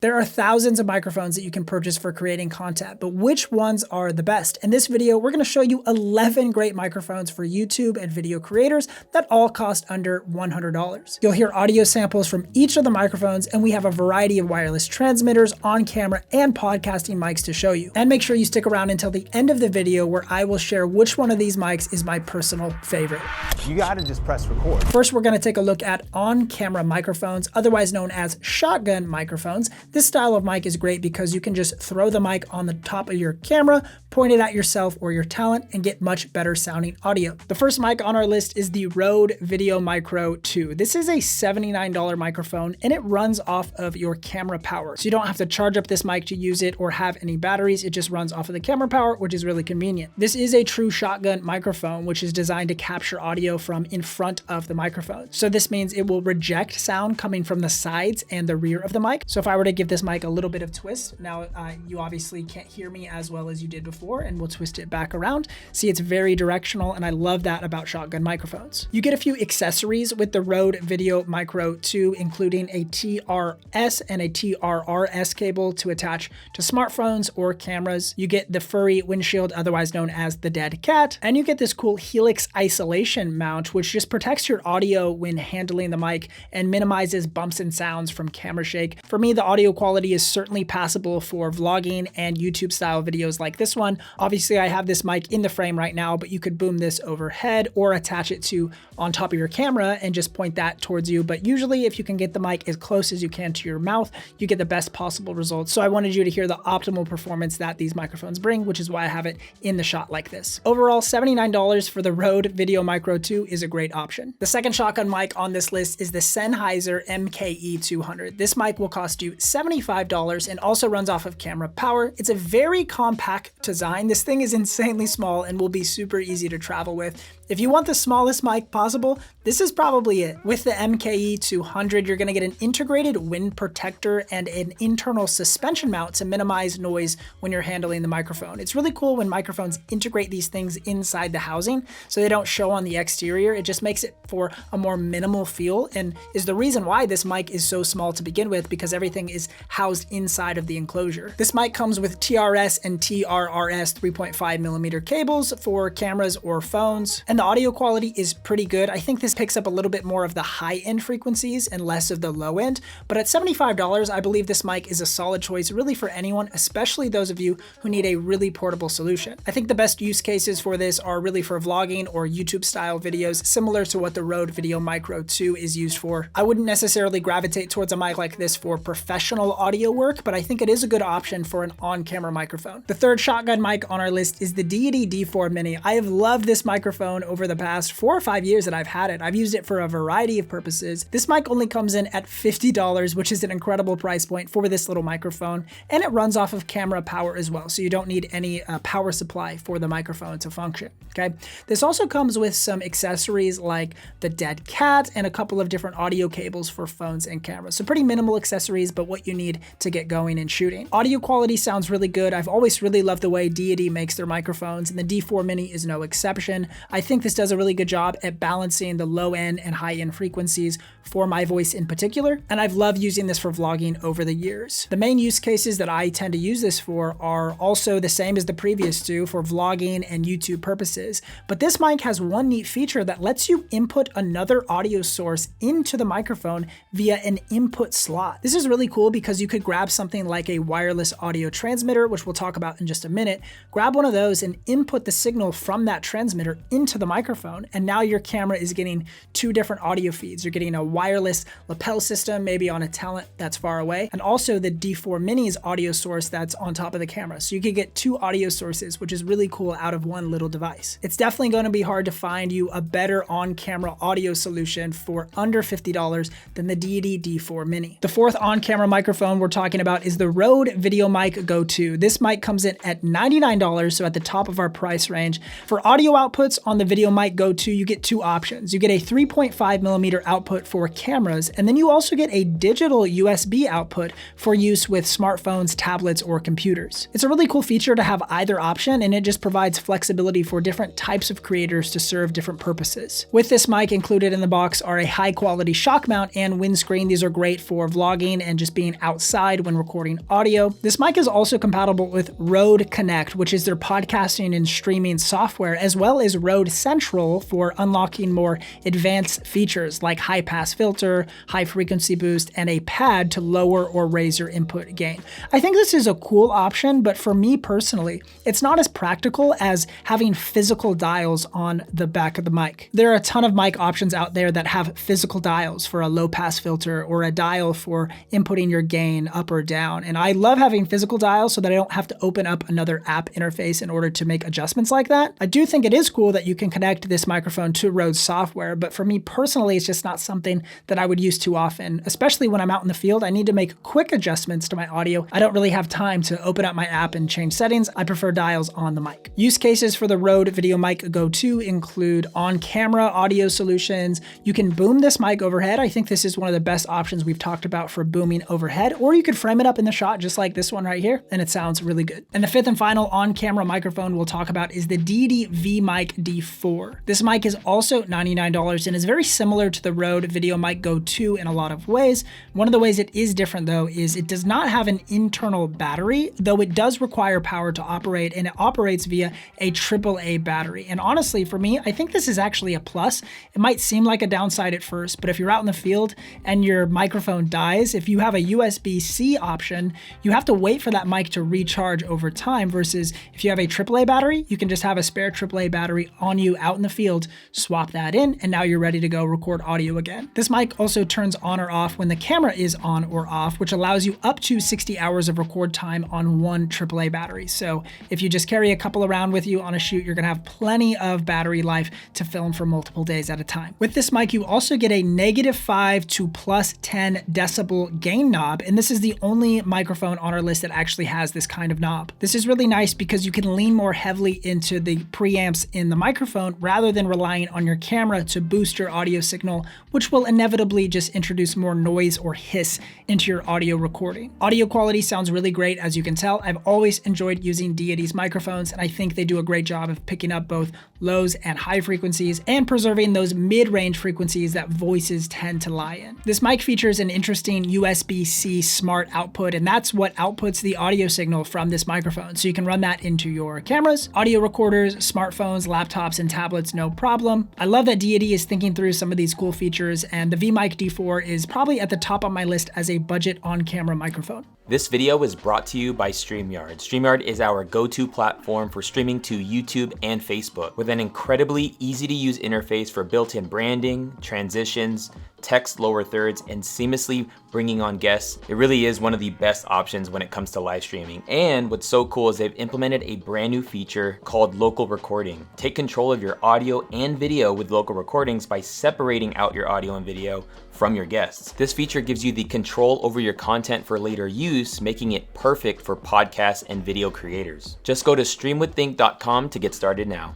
There are thousands of microphones that you can purchase for creating content, but which ones are the best? In this video, we're going to show you 11 great microphones for YouTube and video creators that all cost under $100. You'll hear audio samples from each of the microphones, and we have a variety of wireless transmitters, on-camera, and podcasting mics to show you. And make sure you stick around until the end of the video where I will share which one of these mics is my personal favorite. You gotta just press record. First, we're going to take a look at on-camera microphones, otherwise known as shotgun microphones. This style of mic is great because you can just throw the mic on the top of your camera, point it at yourself or your talent, and get much better sounding audio. The first mic on our list is the Rode Video Micro 2. This is a $79 microphone and it runs off of your camera power. So you don't have to charge up this mic to use it or have any batteries. It just runs off of the camera power, which is really convenient. This is a true shotgun microphone, which is designed to capture audio from in front of the microphone. So this means it will reject sound coming from the sides and the rear of the mic. So if I were to give this mic a little bit of twist, now you obviously can't hear me as well as you did before, and we'll twist it back around. See, it's very directional, and I love that about shotgun microphones. You get a few accessories with the Rode Video Micro 2, including a TRS and a TRRS cable to attach to smartphones or cameras. You get the furry windshield, otherwise known as the dead cat, and you get this cool Helix isolation mount, which just protects your audio when handling the mic and minimizes bumps and sounds from camera shake. For me, the audio quality is certainly passable for vlogging and YouTube style videos like this one. Obviously, I have this mic in the frame right now, but you could boom this overhead or attach it to on top of your camera and just point that towards you. But usually if you can get the mic as close as you can to your mouth, you get the best possible results. So I wanted you to hear the optimal performance that these microphones bring, which is why I have it in the shot like this. Overall, $79 for the Rode Video Micro 2 is a great option. The second shotgun mic on this list is the Sennheiser MKE200. This mic will cost you $75 and also runs off of camera power. It's a very compact design. This thing is insanely small and will be super easy to travel with. If you want the smallest mic possible, this is probably it. With the MKE200, you're gonna get an integrated wind protector and an internal suspension mount to minimize noise when you're handling the microphone. It's really cool when microphones integrate these things inside the housing so they don't show on the exterior. It just makes it for a more minimal feel and is the reason why this mic is so small to begin with, because everything is housed inside of the enclosure. This mic comes with TRS and TRRS 3.5mm cables for cameras or phones, and the audio quality is pretty good. I think this picks up a little bit more of the high-end frequencies and less of the low end, but at $75, I believe this mic is a solid choice really for anyone, especially those of you who need a really portable solution. I think the best use cases for this are really for vlogging or YouTube style videos, similar to what the Rode Video Micro 2 is used for. I wouldn't necessarily gravitate towards a mic like this for professional audio work, but I think it is a good option for an on-camera microphone. The third shotgun mic on our list is the Deity D4 Mini. I have loved this microphone over the past 4 or 5 years that I've had it. I've used it for a variety of purposes. This mic only comes in at $50, which is an incredible price point for this little microphone, and it runs off of camera power as well, so you don't need any power supply for the microphone to function, okay? This also comes with some accessories like the dead cat and a couple of different audio cables for phones and cameras. So pretty minimal accessories, but what you need to get going and shooting. Audio quality sounds really good. I've always really loved the way Deity makes their microphones, and the D4 Mini is no exception. I think this does a really good job at balancing the low end and high end frequencies for my voice in particular, and I've loved using this for vlogging over the years. The main use cases that I tend to use this for are also the same as the previous two, for vlogging and YouTube purposes, but this mic has one neat feature that lets you input another audio source into the microphone via an input slot. This is really cool because you could grab something like a wireless audio transmitter, which we'll talk about in just a minute, grab one of those and input the signal from that transmitter into the microphone, and now your camera is getting two different audio feeds. You're getting a wireless lapel system, maybe on a talent that's far away, and also the D4 Mini's audio source that's on top of the camera. So you could get two audio sources, which is really cool out of one little device. It's definitely going to be hard to find you a better on-camera audio solution for under $50 than the Deity D4 Mini. The fourth on-camera microphone we're talking about is the Rode Video Mic Go 2. This mic comes in at $99, so at the top of our price range. For audio outputs on the Video Mic Go 2, you get two options. You get a 3.5mm output for cameras, and then you also get a digital USB output for use with smartphones, tablets, or computers. It's a really cool feature to have either option, and it just provides flexibility for different types of creators to serve different purposes. With this mic included in the box are a high quality shock mount and windscreen. These are great for vlogging and just being outside when recording audio. This mic is also compatible with Rode Connect, which is their podcasting and streaming software, as well as Rode Central for unlocking more advanced features like high pass filter, high frequency boost, and a pad to lower or raise your input gain. I think this is a cool option, but for me personally, it's not as practical as having physical dials on the back of the mic. There are a ton of mic options out there that have physical dials for a low pass filter or a dial for inputting your gain up or down. And I love having physical dials so that I don't have to open up another app interface in order to make adjustments like that. I do think it is cool that you can connect this microphone to Rode software, but for me personally, it's just not something that I would use too often, especially when I'm out in the field. I need to make quick adjustments to my audio. I don't really have time to open up my app and change settings. I prefer dials on the mic. Use cases for the Rode Video Mic Go 2 include on-camera audio solutions. You can boom this mic overhead. I think this is one of the best options we've talked about for booming overhead, or you could frame it up in the shot just like this one right here, and it sounds really good. And the fifth and final on-camera microphone we'll talk about is the Deity V-Mic D4. This mic is also $99 and is very similar to the Rode Video Mic Go 2 in a lot of ways. One of the ways it is different though is it does not have an internal battery, though it does require power to operate, and it operates via a AAA battery. And honestly, for me, I think this is actually a plus. It might seem like a downside at first, but if you're out in the field and your microphone dies, if you have a USB-C option, you have to wait for that mic to recharge over time, versus if you have a AAA battery, you can just have a spare AAA battery on you out in the field, swap that in, and now you're ready to go record audio again. This mic also turns on or off when the camera is on or off, which allows you up to 60 hours of record time on one AAA battery. So if you just carry a couple around with you on a shoot, you're gonna have plenty of battery life to film for multiple days at a time. With this mic, you also get a -5 to +10 decibel gain knob, and this is the only microphone on our list that actually has this kind of knob. This is really nice because you can lean more heavily into the preamps in the microphone rather than relying on your camera to boost your audio signal, which will inevitably just introduce more noise or hiss into your audio recording. Audio quality sounds really great, as you can tell. I've always enjoyed using Deity's microphones, and I think they do a great job of picking up both lows and high frequencies and preserving those mid-range frequencies that voices tend to lie in. This mic features an interesting USB-C smart output, and that's what outputs the audio signal from this microphone. So you can run that into your cameras, audio recorders, smartphones, laptops, and tablets, no problem. I love that Deity is thinking through some of these cool features, and the V-Mic D4 is probably at the top of my list as a budget on-camera microphone. This video is brought to you by StreamYard. StreamYard is our go-to platform for streaming to YouTube and Facebook, with an incredibly easy-to-use interface for built-in branding, transitions, text lower thirds, and seamlessly bringing on guests. It really is one of the best options when it comes to live streaming. And what's so cool is they've implemented a brand new feature called local recording. Take control of your audio and video with local recordings by separating out your audio and video from your guests. This feature gives you the control over your content for later use, making it perfect for podcasts and video creators. Just go to streamwiththink.com to get started now.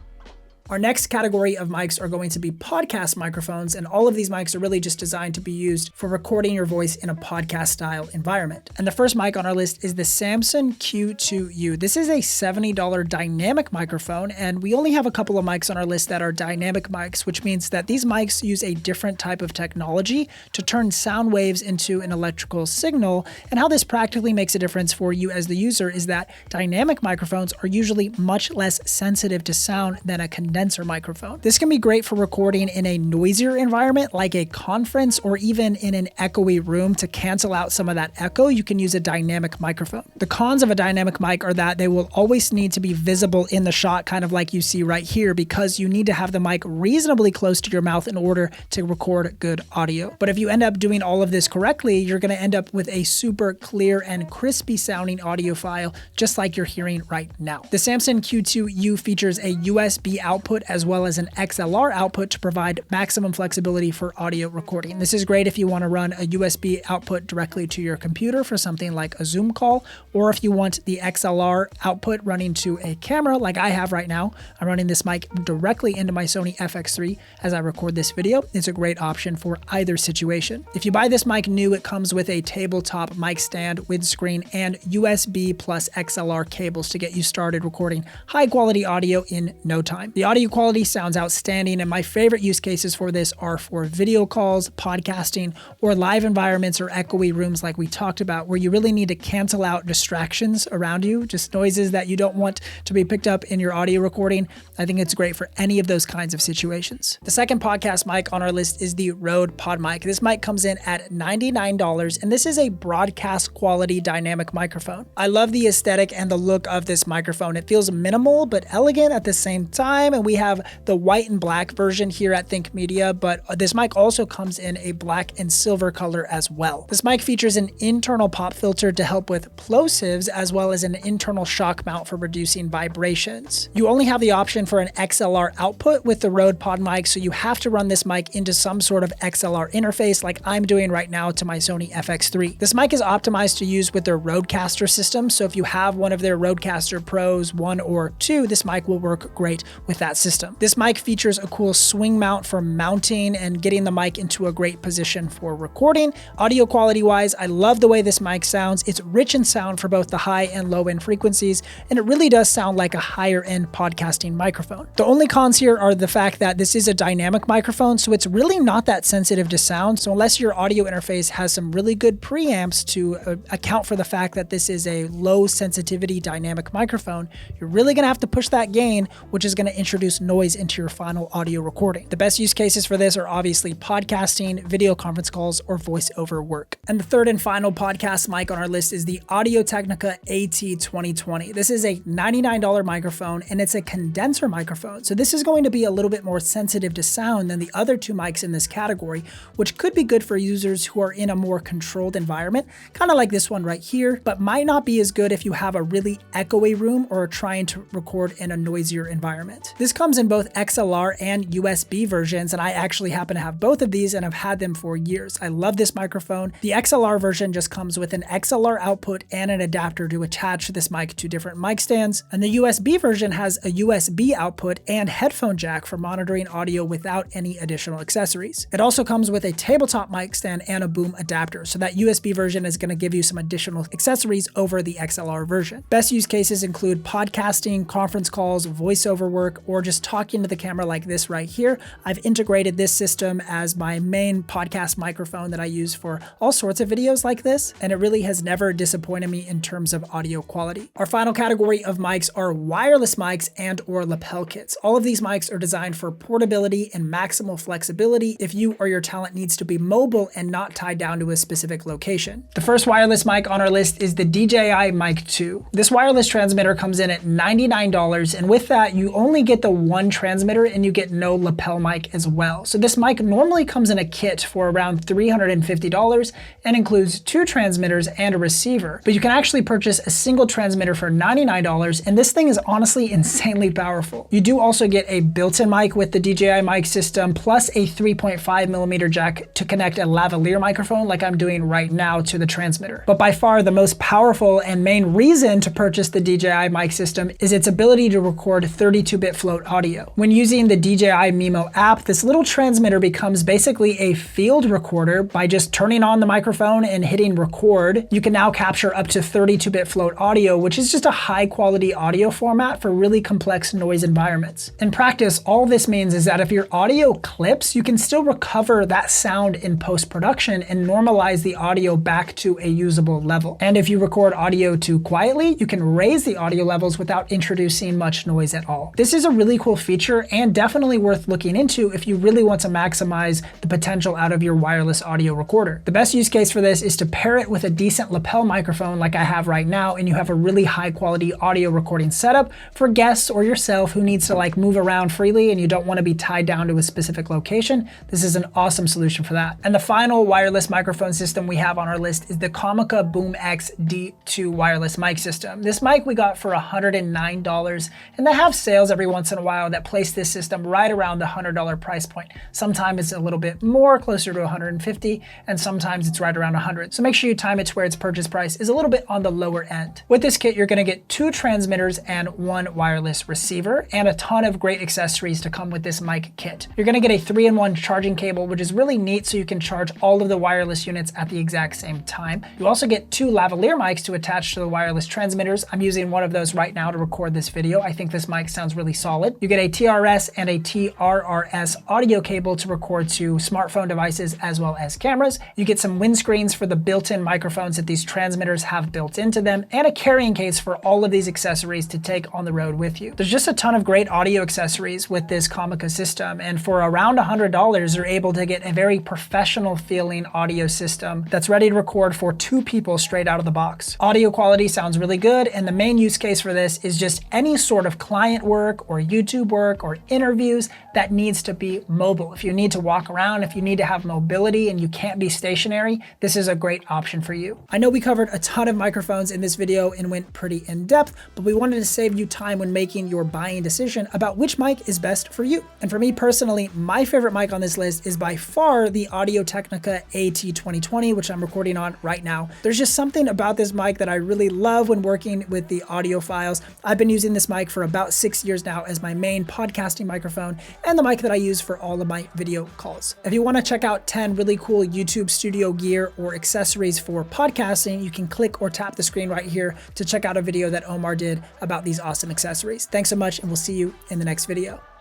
Our next category of mics are going to be podcast microphones, and all of these mics are really just designed to be used for recording your voice in a podcast style environment. And the first mic on our list is the Samson Q2U. This is a $70 dynamic microphone, and we only have a couple of mics on our list that are dynamic mics, which means that these mics use a different type of technology to turn sound waves into an electrical signal. And how this practically makes a difference for you as the user is that dynamic microphones are usually much less sensitive to sound than a condenser microphone. This can be great for recording in a noisier environment like a conference, or even in an echoey room. To cancel out some of that echo, you can use a dynamic microphone. The cons of a dynamic mic are that they will always need to be visible in the shot, kind of like you see right here, because you need to have the mic reasonably close to your mouth in order to record good audio. But if you end up doing all of this correctly, you're going to end up with a super clear and crispy sounding audio file, just like you're hearing right now. The Samson Q2U features a USB output output as well as an XLR output to provide maximum flexibility for audio recording. This is great if you want to run a USB output directly to your computer for something like a Zoom call, or if you want the XLR output running to a camera like I have right now. I'm running this mic directly into my Sony FX3 as I record this video. It's a great option for either situation. If you buy this mic new, it comes with a tabletop mic stand, windscreen, and USB plus XLR cables to get you started recording high quality audio in no time. The audio quality sounds outstanding, and my favorite use cases for this are for video calls, podcasting, or live environments or echoey rooms like we talked about, where you really need to cancel out distractions around you, just noises that you don't want to be picked up in your audio recording. I think it's great for any of those kinds of situations. The second podcast mic on our list is the Rode Pod Mic. This mic comes in at $99, and this is a broadcast quality dynamic microphone. I love the aesthetic and the look of this microphone. It feels minimal but elegant at the same time, and we have the white and black version here at Think Media, but this mic also comes in a black and silver color as well. This mic features an internal pop filter to help with plosives, as well as an internal shock mount for reducing vibrations. You only have the option for an XLR output with the Rode Pod Mic, so you have to run this mic into some sort of XLR interface like I'm doing right now to my Sony FX3. This mic is optimized to use with their Rodecaster system, so if you have one of their Rodecaster Pros 1 or 2, this mic will work great with that system. This mic features a cool swing mount for mounting and getting the mic into a great position for recording. Audio quality wise, I love the way this mic sounds. It's rich in sound for both the high and low end frequencies, and it really does sound like a higher end podcasting microphone. The only cons here are the fact that this is a dynamic microphone, so it's really not that sensitive to sound. So unless your audio interface has some really good preamps to account for the fact that this is a low sensitivity dynamic microphone, you're really gonna have to push that gain, which is gonna introduce noise into your final audio recording. The best use cases for this are obviously podcasting, video conference calls, or voiceover work. And the third and final podcast mic on our list is the Audio-Technica AT2020. This is a $99 microphone, and it's a condenser microphone. So this is going to be a little bit more sensitive to sound than the other two mics in this category, which could be good for users who are in a more controlled environment, kind of like this one right here, but might not be as good if you have a really echoey room or are trying to record in a noisier environment. This comes in both XLR and USB versions, and I actually happen to have both of these and have had them for years. I love this microphone. The XLR version just comes with an XLR output and an adapter to attach this mic to different mic stands, and the USB version has a USB output and headphone jack for monitoring audio without any additional accessories. It also comes with a tabletop mic stand and a boom adapter, so that USB version is going to give you some additional accessories over the XLR version. Best use cases include podcasting, conference calls, voiceover work, or just talking to the camera like this right here. I've integrated this system as my main podcast microphone that I use for all sorts of videos like this, and it really has never disappointed me in terms of audio quality. Our final category of mics are wireless mics and or lapel kits. All of these mics are designed for portability and maximal flexibility if you or your talent needs to be mobile and not tied down to a specific location. The first wireless mic on our list is the DJI Mic 2. This wireless transmitter comes in at $99, and with that you only get the one transmitter and you get no lapel mic as well. So this mic normally comes in a kit for around $350 and includes two transmitters and a receiver, but you can actually purchase a single transmitter for $99, and this thing is honestly insanely powerful. You do also get a built-in mic with the DJI mic system, plus a 3.5mm jack to connect a lavalier microphone like I'm doing right now to the transmitter. But by far the most powerful and main reason to purchase the DJI mic system is its ability to record 32-bit float audio. When using the DJI Mimo app, this little transmitter becomes basically a field recorder. By just turning on the microphone and hitting record, you can now capture up to 32-bit float audio, which is just a high quality audio format for really complex noise environments. In practice, all this means is that if your audio clips, you can still recover that sound in post-production and normalize the audio back to a usable level. And if you record audio too quietly, you can raise the audio levels without introducing much noise at all. This is a really cool feature and definitely worth looking into if you really want to maximize the potential out of your wireless audio recorder. The best use case for this is to pair it with a decent lapel microphone like I have right now, and you have a really high quality audio recording setup for guests or yourself who needs to move around freely and you don't want to be tied down to a specific location. This is an awesome solution for that. And the final wireless microphone system we have on our list is the Comica Boom X D2 wireless mic system. This mic we got for $109, and they have sales every once in in a while that place this system right around the $100 price point. Sometimes it's a little bit more, closer to 150, and sometimes it's right around 100. So make sure you time it to where its purchase price is a little bit on the lower end. With this kit, you're gonna get 2 transmitters and 1 wireless receiver, and a ton of great accessories to come with this mic kit. You're gonna get a 3-in-1 charging cable, which is really neat, so you can charge all of the wireless units at the exact same time. You also get 2 lavalier mics to attach to the wireless transmitters. I'm using one of those right now to record this video. I think this mic sounds really solid. You get a TRS and a TRRS audio cable to record to smartphone devices as well as cameras. You get some windscreens for the built-in microphones that these transmitters have built into them, and a carrying case for all of these accessories to take on the road with you. There's just a ton of great audio accessories with this Comica system, and for around $100, you're able to get a very professional feeling audio system that's ready to record for 2 people straight out of the box. Audio quality sounds really good, and the main use case for this is just any sort of client work or YouTube work or interviews that needs to be mobile. If you need to walk around, if you need to have mobility and you can't be stationary, this is a great option for you. I know we covered a ton of microphones in this video and went pretty in depth, but we wanted to save you time when making your buying decision about which mic is best for you. And for me personally, my favorite mic on this list is by far the Audio-Technica AT2020, which I'm recording on right now. There's just something about this mic that I really love when working with the audio files. I've been using this mic for about 6 years now as my main podcasting microphone and the mic that I use for all of my video calls. If you want to check out 10 really cool YouTube studio gear or accessories for podcasting, you can click or tap the screen right here to check out a video that Omar did about these awesome accessories. Thanks so much, and we'll see you in the next video.